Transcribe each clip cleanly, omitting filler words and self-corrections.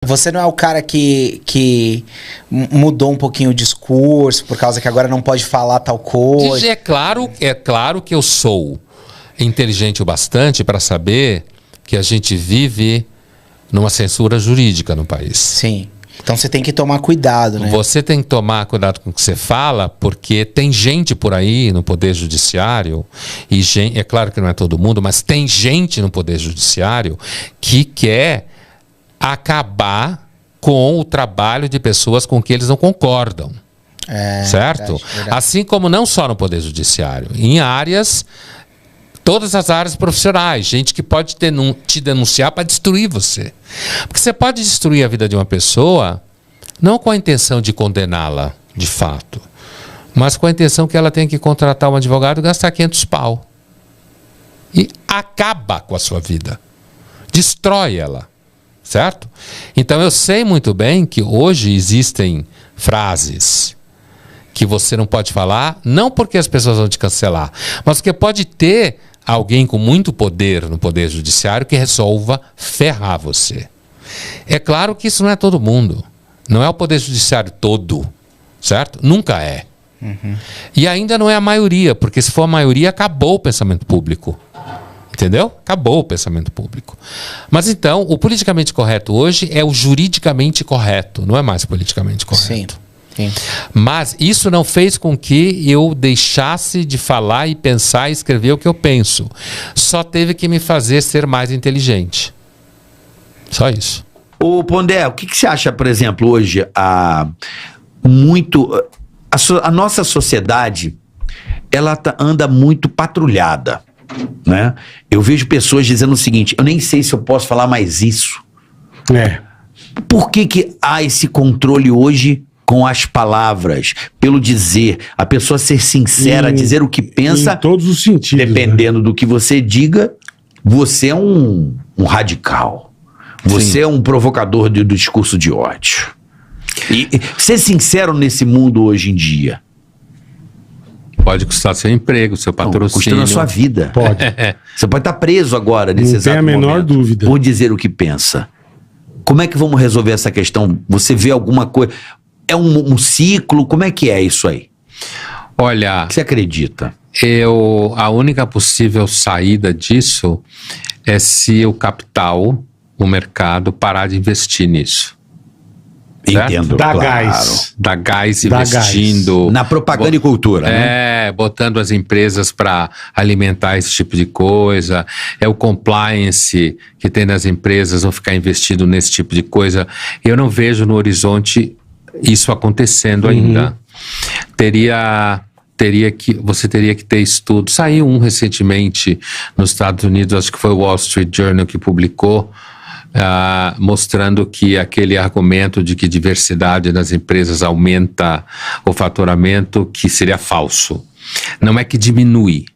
Você não é o cara que mudou um pouquinho o discurso por causa que agora não pode falar tal coisa? É claro que eu sou inteligente o bastante para saber que a gente vive numa censura jurídica no país. Sim. Então você tem que tomar cuidado, né? Você tem que tomar cuidado com o que você fala, porque tem gente por aí no Poder Judiciário, e é claro que não é todo mundo, mas tem gente no Poder Judiciário que quer acabar com o trabalho de pessoas com que eles não concordam. Certo? Verdade. Assim como não só no Poder Judiciário, em áreas, todas as áreas profissionais, gente que pode te denunciar para destruir você. Porque você pode destruir a vida de uma pessoa não com a intenção de condená-la, de fato, mas com a intenção que ela tenha que contratar um advogado e gastar 500 pau. E acaba com a sua vida. Destrói ela. Certo? Então eu sei muito bem que hoje existem frases que você não pode falar, não porque as pessoas vão te cancelar, mas porque pode ter alguém com muito poder no Poder Judiciário que resolva ferrar você. É claro que isso não é todo mundo. Não é o Poder Judiciário todo, certo? Nunca é. E ainda não é a maioria, porque se for a maioria, acabou o pensamento público. Entendeu? Acabou o pensamento público. Mas então, o politicamente correto hoje é o juridicamente correto, não é mais politicamente correto. Sim. Mas isso não fez com que eu deixasse de falar e pensar e escrever o que eu penso. Só teve que me fazer ser mais inteligente. Só isso. Ô Pondé, o que você acha, por exemplo, hoje, a nossa sociedade, ela anda muito patrulhada, né? Eu vejo pessoas dizendo o seguinte: eu nem sei se eu posso falar mais isso. Por que há esse controle hoje com as palavras, pelo dizer, a pessoa ser sincera, dizer o que pensa, em todos os sentidos, dependendo do que você diga, você é um radical, você é um provocador do discurso de ódio. E ser sincero nesse mundo hoje em dia pode custar seu emprego, seu patrocínio. Custando a sua vida. Pode. Você pode estar preso agora, nesse exato momento. Não tem a menor dúvida. Por dizer o que pensa. Como é que vamos resolver essa questão? Você vê alguma coisa? É um ciclo? Como é que é isso aí? Olha... O que você acredita? A única possível saída disso é se o capital, o mercado, parar de investir nisso. Entendo. Dá claro. gás. Dá gás investindo. Na propaganda e cultura, né? Botando as empresas para alimentar esse tipo de coisa. É o compliance que tem nas empresas, vão ficar investindo nesse tipo de coisa. Eu não vejo no horizonte isso acontecendo ainda. Você teria que ter estudo. Saiu um recentemente nos Estados Unidos, acho que foi o Wall Street Journal que publicou, mostrando que aquele argumento de que diversidade nas empresas aumenta o faturamento, que seria falso. Não é que diminui,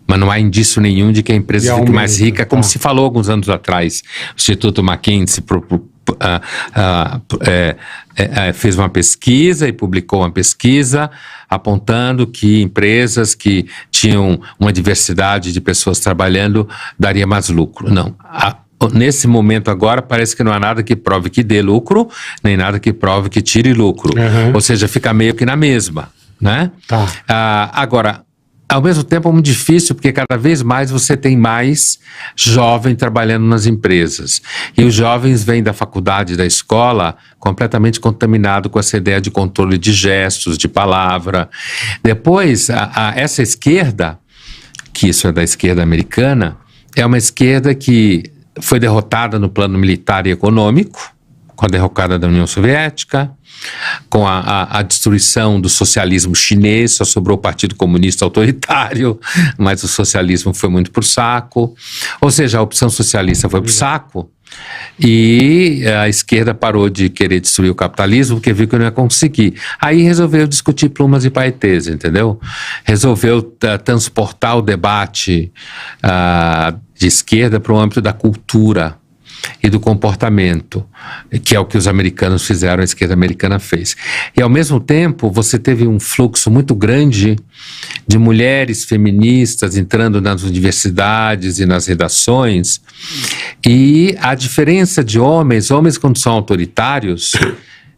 mas não há indício nenhum de que a empresa fique mais rica, como se falou alguns anos atrás. O Instituto McKinsey fez uma pesquisa e publicou uma pesquisa apontando que empresas que tinham uma diversidade de pessoas trabalhando daria mais lucro. Não. Nesse momento agora parece que não há nada que prove que dê lucro, nem nada que prove que tire lucro. Ou seja, fica meio que na mesma, né? Agora, ao mesmo tempo é muito difícil, porque cada vez mais você tem mais jovem trabalhando nas empresas. E os jovens vêm da faculdade, da escola, completamente contaminado com essa ideia de controle de gestos, de palavra. Depois, essa esquerda, que isso é da esquerda americana, é uma esquerda que foi derrotada no plano militar e econômico, com a derrocada da União Soviética, com a destruição do socialismo chinês, só sobrou o Partido Comunista autoritário, mas o socialismo foi muito pro saco. Ou seja, a opção socialista foi pro saco, e a esquerda parou de querer destruir o capitalismo, porque viu que não ia conseguir. Aí resolveu discutir plumas e paetês, entendeu? Resolveu transportar o debate de esquerda para o âmbito da cultura. e do comportamento, que é o que os americanos fizeram, a esquerda americana fez. E, ao mesmo tempo, você teve um fluxo muito grande de mulheres feministas entrando nas universidades e nas redações, e a diferença de homens quando são autoritários,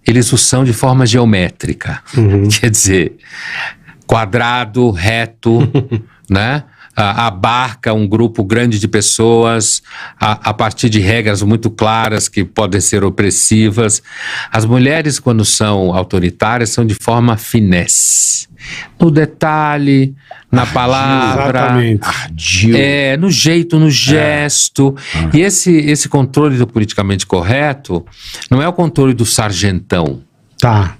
eles o são de forma geométrica, quer dizer, quadrado, reto, né? Abarca um grupo grande de pessoas a partir de regras muito claras que podem ser opressivas. As mulheres, quando são autoritárias, são de forma finesse. No detalhe, na palavra, no jeito, no gesto. E esse controle do politicamente correto não é o controle do sargentão. Tá.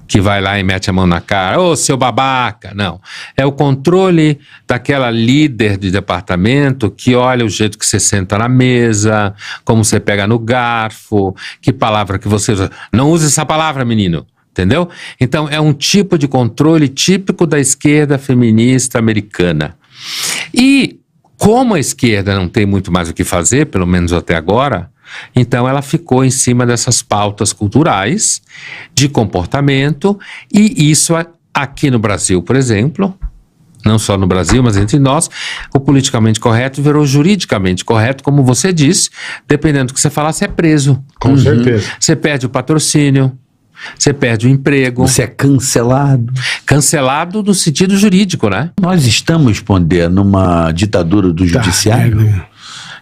Que vai lá e mete a mão na cara, ô seu babaca, não. É o controle daquela líder de departamento que olha o jeito que você senta na mesa, como você pega no garfo, que palavra que você usa. Não use essa palavra, menino, entendeu? Então é um tipo de controle típico da esquerda feminista americana. E como a esquerda não tem muito mais o que fazer, pelo menos até agora, então ela ficou em cima dessas pautas culturais de comportamento, e isso aqui no Brasil, por exemplo, não só no Brasil, mas entre nós, o politicamente correto virou juridicamente correto, como você disse, dependendo do que você falar, você é preso. Com certeza. Você perde o patrocínio, você perde o emprego. Você é cancelado. Cancelado no sentido jurídico, né? Nós estamos, Pondé, numa ditadura do judiciário.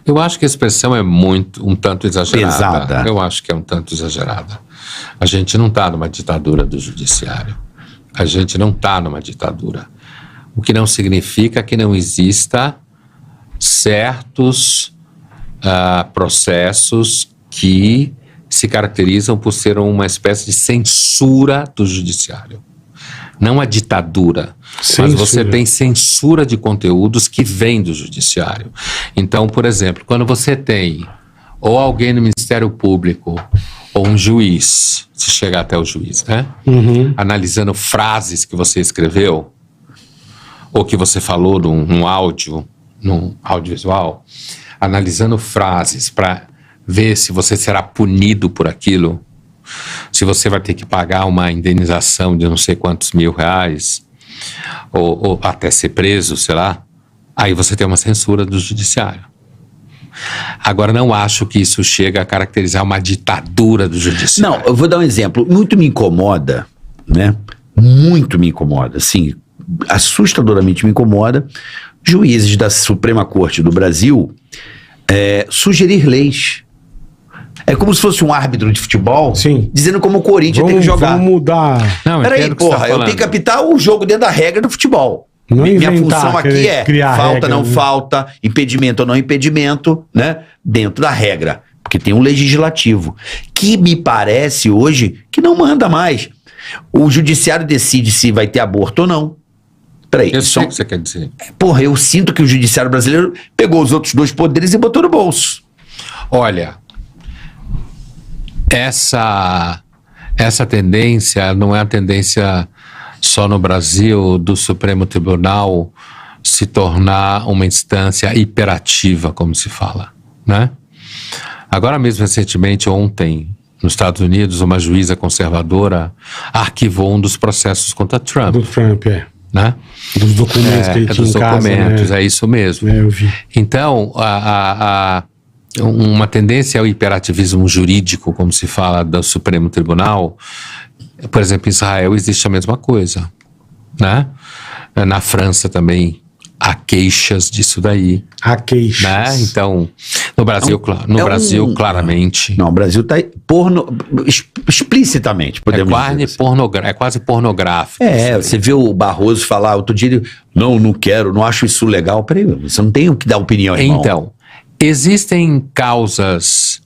Eu acho que a expressão é um tanto exagerada. Pesada. Eu acho que é um tanto exagerada. A gente não está numa ditadura do judiciário. A gente não está numa ditadura. O que não significa que não exista certos processos que se caracterizam por ser uma espécie de censura do judiciário. Não a ditadura, mas você tem censura de conteúdos que vem do judiciário. Então, por exemplo, quando você tem ou alguém no Ministério Público ou um juiz, se chegar até o juiz, né? Analisando frases que você escreveu ou que você falou num audiovisual, analisando frases para ver se você será punido por aquilo, se você vai ter que pagar uma indenização de não sei quantos R$1.000, ou até ser preso, sei lá, aí você tem uma censura do judiciário. Agora, não acho que isso chega a caracterizar uma ditadura do judiciário. Não, eu vou dar um exemplo. Muito me incomoda, né? Muito me incomoda, assim, assustadoramente me incomoda, juízes da Suprema Corte do Brasil sugerir leis. É como se fosse um árbitro de futebol dizendo como o Corinthians tem que jogar. Vamos mudar. Não, peraí, porra, eu tenho que apitar o jogo dentro da regra do futebol. Não Minha função aqui é falta, regra, não né? falta, impedimento ou não impedimento, né? Dentro da regra. Porque tem um legislativo que me parece hoje que não manda mais. O judiciário decide se vai ter aborto ou não. Peraí. Eu sei o que você quer dizer. Porra, eu sinto que o judiciário brasileiro pegou os outros dois poderes e botou no bolso. Olha, essa tendência não é a tendência só no Brasil do Supremo Tribunal se tornar uma instância hiperativa, como se fala, né? Agora mesmo, recentemente, ontem, nos Estados Unidos, uma juíza conservadora arquivou um dos processos contra Trump. Do Trump, né? Dos documentos que ele tinha em casa. Dos documentos, é isso mesmo. Eu vi. Então, uma tendência ao hiperativismo jurídico, como se fala do Supremo Tribunal, por exemplo, em Israel existe a mesma coisa, né? Na França também há queixas disso daí. Há queixas. Né? Então, no Brasil, claramente. Não, o Brasil está explicitamente, podemos dizer assim. É quase pornográfico. Você viu o Barroso falar outro dia, não quero, não acho isso legal. Peraí, você não tem o que dar opinião, irmão. Então, existem causas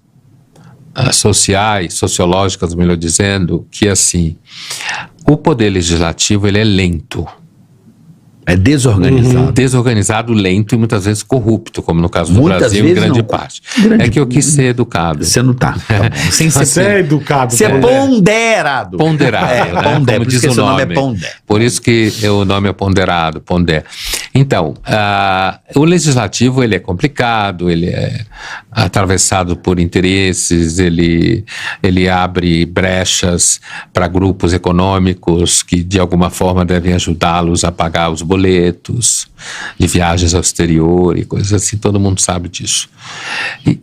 sociais, sociológicas, melhor dizendo, que assim, o poder legislativo ele é lento. É desorganizado. Desorganizado, lento e muitas vezes corrupto, como no caso do Muitas Brasil, em vezes grande não. parte. Grande- É que eu quis ser educado. Você não tá. Tá bom. Sem Você ser é educado. Você é né? ponderado. Ponderado, É, né? pondé, Como por isso diz que o seu nome nome. é pondé. Por isso que o nome é ponderado, pondé. Então, o legislativo ele é complicado, ele é atravessado por interesses, ele abre brechas para grupos econômicos que de alguma forma devem ajudá-los a pagar os boletos de viagens ao exterior e coisas assim, todo mundo sabe disso.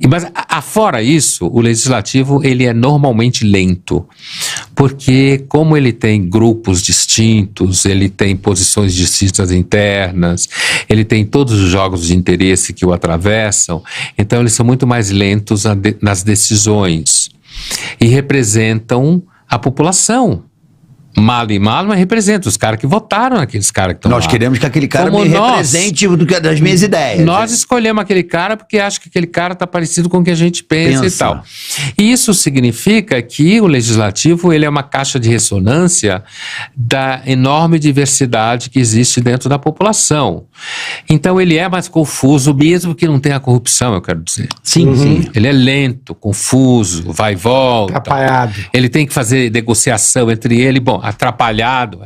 Mas afora isso, o legislativo ele é normalmente lento, porque como ele tem grupos distintos, ele tem posições distintas internas, ele tem todos os jogos de interesse que o atravessam, então eles são muito mais lentos nas decisões e representam a população. Malo e malo, mas representa os caras que votaram naqueles caras que estão lá. Nós queremos que aquele cara Como me nós- represente das minhas ideias. Nós escolhemos aquele cara porque acha que aquele cara está parecido com o que a gente pensa e Pensa. tal. E isso significa que o legislativo ele é uma caixa de ressonância da enorme diversidade que existe dentro da população. Então ele é mais confuso, mesmo que não tenha corrupção, eu quero dizer. Sim, sim. Ele é lento, confuso, vai e volta. Atrapalhado. Ele tem que fazer negociação entre ele, bom, atrapalhado.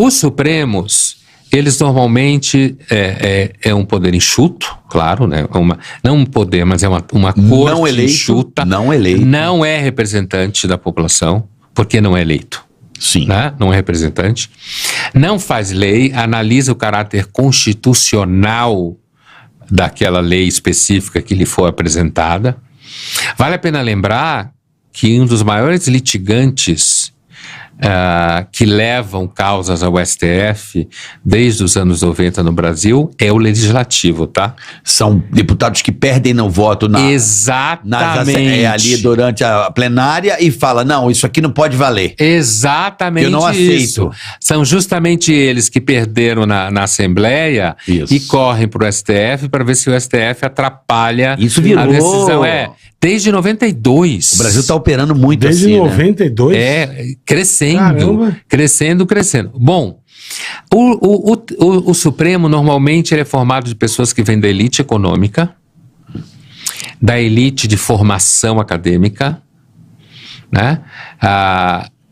Os Supremos, eles normalmente é um poder enxuto, claro, né? Não um poder, mas é uma corte Não eleito, enxuta. não eleito. Não é representante da população, porque não é eleito. Sim. Né? Não é representante. Não faz lei, analisa o caráter constitucional daquela lei específica que lhe for apresentada. Vale a pena lembrar que um dos maiores litigantes que levam causas ao STF desde os anos 90 no Brasil é o legislativo, tá? São deputados que perdem no voto Exatamente. ali durante a plenária e fala, não, isso aqui não pode valer. Exatamente Eu não isso. aceito. São justamente eles que perderam na Assembleia Isso. e correm para o STF para ver se o STF atrapalha Isso virou. a decisão. Desde 92. O Brasil está operando muito Desde assim, 92? Crescendo, Caramba. crescendo. Bom, o Supremo normalmente ele é formado de pessoas que vêm da elite econômica, da elite de formação acadêmica, né?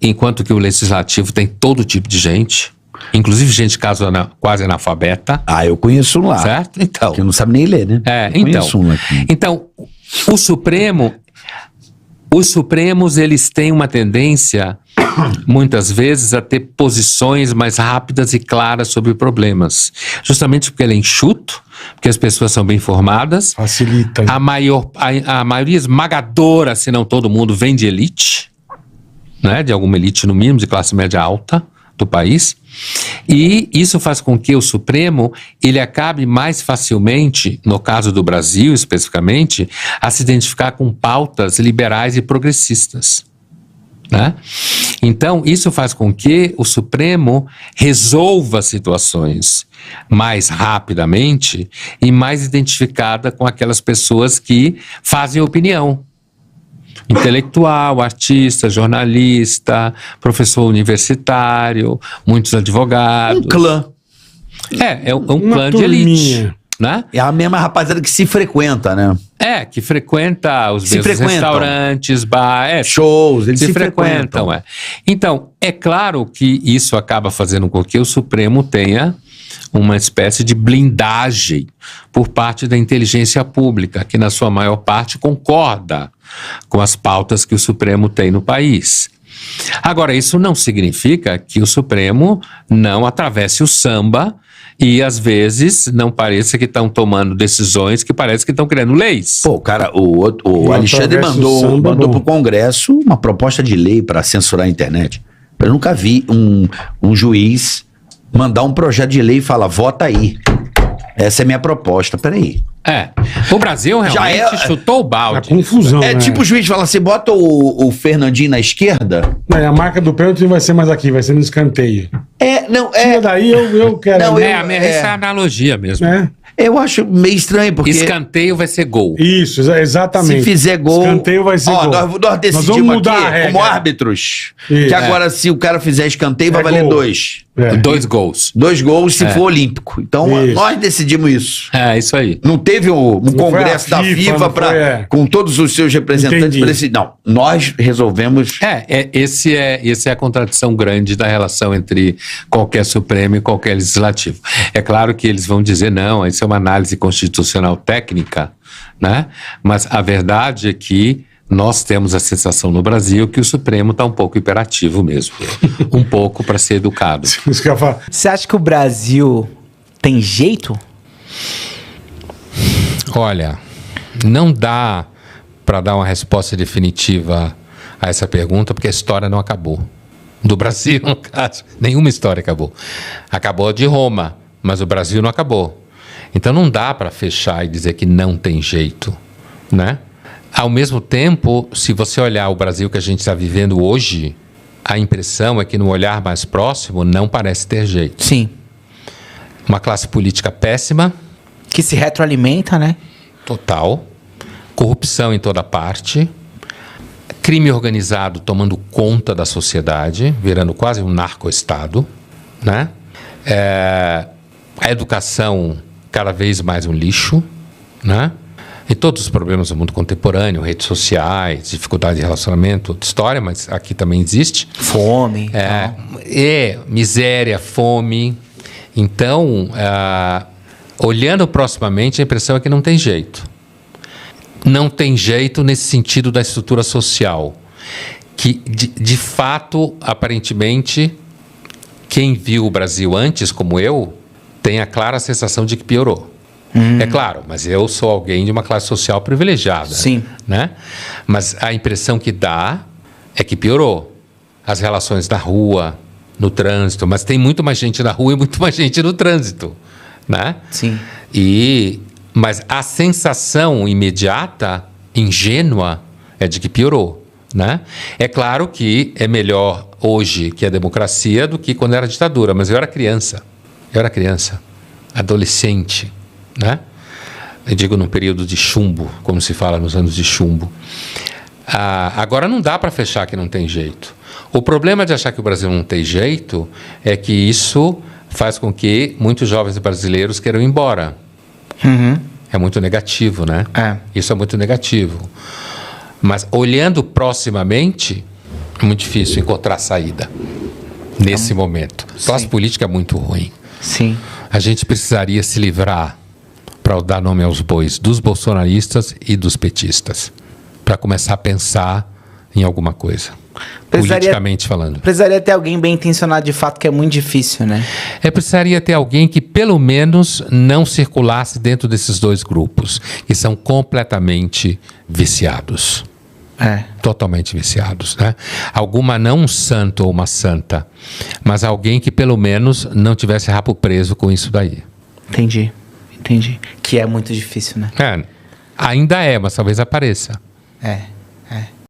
Enquanto que o Legislativo tem todo tipo de gente, inclusive gente quase analfabeta. Eu conheço um lá. Certo? Então. Que não sabe nem ler, né? Eu conheço um aqui. Então, os Supremos, eles têm uma tendência, muitas vezes, a ter posições mais rápidas e claras sobre problemas. Justamente porque ele é enxuto, porque as pessoas são bem formadas. Facilita. A maioria esmagadora, se não todo mundo, vem de elite, né? De alguma elite, no mínimo, de classe média alta do país. E isso faz com que o Supremo ele acabe mais facilmente, no caso do Brasil especificamente, a se identificar com pautas liberais e progressistas, né? Então isso faz com que o Supremo resolva situações mais rapidamente e mais identificada com aquelas pessoas que fazem opinião. Intelectual, artista, jornalista, professor universitário, muitos advogados. Um clã. É um Uma clã de turminha. elite, né? É a mesma rapaziada que se frequenta, né? Que frequenta os Se mesmos frequentam. restaurantes, bar, Shows, eles se frequentam. Então, é claro que isso acaba fazendo com que o Supremo tenha uma espécie de blindagem por parte da inteligência pública, que na sua maior parte concorda com as pautas que o Supremo tem no país. Agora, isso não significa que o Supremo não atravesse o samba e, às vezes, não pareça que estão tomando decisões que parece que estão criando leis. Pô, cara, o Alexandre mandou pro Congresso uma proposta de lei para censurar a internet. Eu nunca vi um juiz mandar um projeto de lei e falar, vota aí. Essa é a minha proposta. Peraí. O Brasil realmente chutou o balde. A confusão, né? Tipo o juiz fala assim, bota o Fernandinho na esquerda. A marca do pênalti não vai ser mais aqui, vai ser no escanteio. Tira daí, eu quero. Não, Essa é a analogia mesmo. Eu acho meio estranho, porque... Escanteio vai ser gol. Isso, exatamente. Se fizer gol... Escanteio vai ser gol. Nós decidimos vamos mudar aqui, a regra. como árbitros, Isso. que agora se o cara fizer escanteio vai valer gol. 2. 2 gols. 2 gols se for olímpico. Então, nós decidimos isso. É, isso aí. Não teve um congresso da FIFA com todos os seus representantes para decidir. Não, nós resolvemos... Esse é a contradição grande da relação entre qualquer Supremo e qualquer Legislativo. É claro que eles vão dizer, não, isso é uma análise constitucional técnica, né? Mas a verdade é que nós temos a sensação no Brasil que o Supremo está um pouco hiperativo mesmo. Um pouco para ser educado. Você acha que o Brasil tem jeito? Olha, não dá para dar uma resposta definitiva a essa pergunta, porque a história não acabou. Do Brasil, no caso, nenhuma história acabou. Acabou a de Roma, mas o Brasil não acabou. Então não dá para fechar e dizer que não tem jeito, né? Ao mesmo tempo, se você olhar o Brasil que a gente está vivendo hoje, a impressão é que no olhar mais próximo não parece ter jeito. Sim. Uma classe política péssima. Que se retroalimenta, né? Total. Corrupção em toda parte. Crime organizado tomando conta da sociedade, virando quase um narco-estado, né? A educação cada vez mais um lixo, né? E todos os problemas do mundo contemporâneo, redes sociais, dificuldade de relacionamento, outra história, mas aqui também existe. Fome. Miséria, fome. Então, olhando proximamente, a impressão é que não tem jeito. Não tem jeito nesse sentido da estrutura social. Que, de fato, aparentemente, quem viu o Brasil antes, como eu, tem a clara sensação de que piorou. É claro, mas eu sou alguém de uma classe social privilegiada. Sim. Né? Mas a impressão que dá é que piorou. As relações na rua, no trânsito, mas tem muito mais gente na rua e muito mais gente no trânsito. Né? Sim. Mas a sensação imediata, ingênua, é de que piorou. Né? É claro que é melhor hoje que a democracia do que quando era ditadura, mas eu era criança, adolescente. Né? Eu digo num período de chumbo, como se fala nos anos de chumbo. Agora não dá para fechar que não tem jeito. O problema de achar que o Brasil não tem jeito é que isso faz com que muitos jovens brasileiros queiram ir embora. É muito negativo, né? Isso é muito negativo. Mas olhando proximamente, é muito difícil encontrar saída nesse momento. A classe política é muito ruim. Sim. A gente precisaria se livrar, para dar nome aos bois, dos bolsonaristas e dos petistas, para começar a pensar em alguma coisa, politicamente falando. Precisaria ter alguém bem intencionado de fato, que é muito difícil, né? Precisaria ter alguém que pelo menos não circulasse dentro desses 2 grupos, que são completamente viciados. Totalmente viciados, né? Alguma, não um santo ou uma santa, mas alguém que pelo menos não tivesse rabo preso com isso daí. Entendi. Que é muito difícil, né? Ainda é, mas talvez apareça.